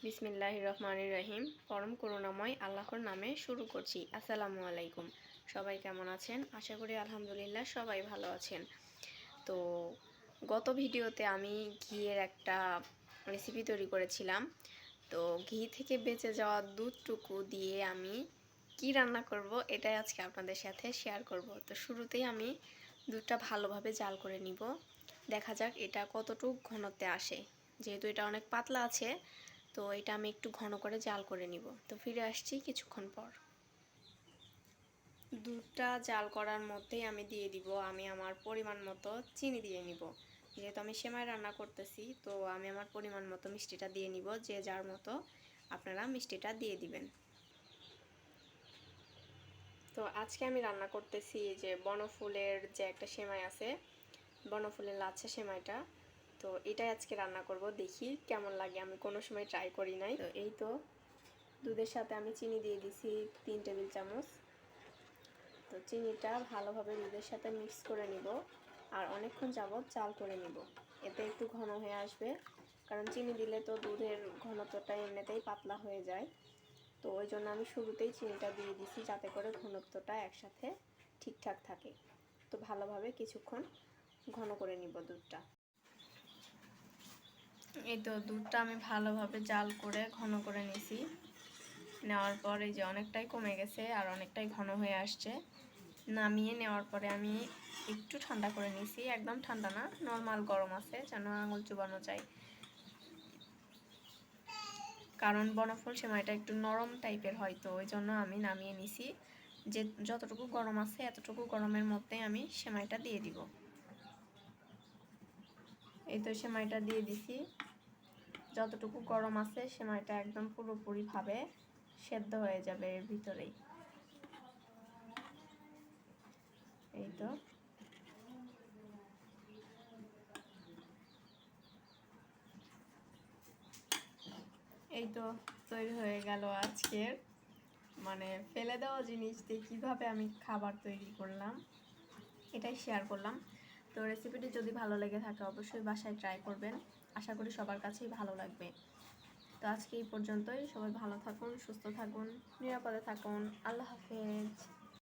বিসমিল্লাহির রহমানির রহিম। পরম করুণাময় আল্লাহর নামে শুরু করছি। আসসালামু আলাইকুম। সবাই কেমন আছেন? আশা করি আলহামদুলিল্লাহ সবাই ভালো আছেন। তো গত ভিডিওতে আমি ঘিয়ের একটা রেসিপি তৈরি করেছিলাম। তো ঘি থেকে বেঁচে যাওয়া দুধটুকু দিয়ে আমি কি রান্না করব এটাই আজকে আপনাদের সাথে শেয়ার করব। তো শুরুতেই আমি দুধটা ভালোভাবে জাল করে নিব। দেখা যাক এটা কতটুকু ঘনত্বে আসে। যেহেতু এটা অনেক পাতলা আছে, তো এটা আমি একটু ঘন করে জাল করে নিব। তো ফিরে আসছি কিছুক্ষণ পর। দুধটা জাল করার মধ্যেই আমি দিয়ে দিব আমি আমার পরিমাণ মতো চিনি দিয়ে নিব। যেহেতু আমি সেমাই রান্না করতেছি, তো আমি আমার পরিমাণ মতো মিষ্টিটা দিয়ে নিব। যে যার মতো আপনারা মিষ্টিটা দিয়ে দিবেন। তো আজকে আমি রান্না করতেছি যে বনফুলের যে একটা সেমাই আছে, বনফুলের লাচ্ছা সেমাইটা। তো এটাই আজকে রান্না করব, দেখি কেমন লাগে। আমি কোনো সময় ট্রাই করি নাই। তো এই তো দুধের সাথে আমি চিনি দিয়ে দিছি 3 টেবিল চামচ। তো চিনিটা ভালোভাবে দুধের সাথে মিক্স করে নিব আর অনেকক্ষণ যাবত জাল করে নিব। এতে একটু ঘন হয়ে আসবে, কারণ চিনি দিলে তো দুধের ঘনত্বটা এমনিতেই পাতলা হয়ে যায়। তো ওই জন্য আমি শুরুতেই চিনিটা দিয়ে দিছি, যাতে করে ঘনত্বটা একসাথে ঠিকঠাক থাকে। তো ভালোভাবে কিছুক্ষণ ঘন করে নিব দুধটা। এই তো দুধটা আমি ভালোভাবে জাল করে ঘন করে নিছি। নেওয়ার পর এই যে অনেকটাই কমে গেছে আর অনেকটাই ঘন হয়ে আসছে। নামিয়ে নেওয়ার পরে আমি একটু ঠান্ডা করে নিছি, একদম ঠান্ডা না, নর্মাল গরম আছে, যেন আঙুল চুবানো যায়। কারণ বনফুল সেমাইটা একটু নরম টাইপের হয়, তো ওই জন্য আমি নামিয়ে নিছি। যে যতটুকু গরম আছে এতটুকু গরমের মধ্যে আমি সেমাইটা দিয়ে দিব। এই তো সেমাইটা দিয়ে দিছি। যতটুকু গরম আছে সেমাইটা একদম পুরোপুরিভাবে সেদ্ধ হয়ে যাবে এর ভিতরেই। এই তো তৈরি হয়ে গেল আজকের ফেলে দেওয়া জিনিস দিয়ে কীভাবে আমি খাবার তৈরি করলাম এটাই শেয়ার করলাম। তো রেসিপিটি যদি ভালো লেগে থাকে অবশ্যই বাসায় ট্রাই করবেন। আশা করি সবার কাছেই ভালো লাগবে। তো আজকে এই পর্যন্তই। সবাই ভালো থাকুন, সুস্থ থাকুন, নিরাপদে থাকুন। আল্লাহ হাফেজ।